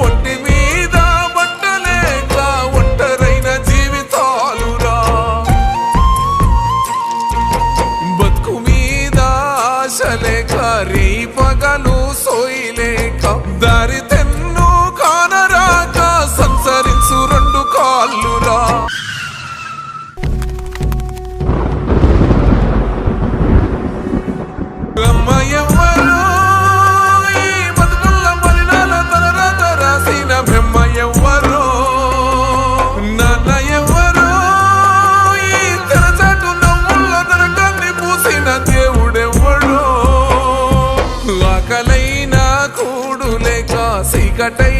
ఒంటి మీద బట్టలేక ఒంటరైన జీవితాలురా బతుకు మీద ఆశలేక రే పగలు సోయిలేక దారి తెన్ను కానరాక సంచరించు రెండు కాళ్ళురా ఎవ్వరు ఈ బతుకుల్ల మలినాల తలరాత రాసిన బ్రహ్మ ఎవ్వరు నాన్న ఎవ్వరు ఈ తెరచాటు నవ్వుల్ల నరకాన్ని పూసిన దేవుడెవ్వడు ఆకలైన కూడు లేక సీకటై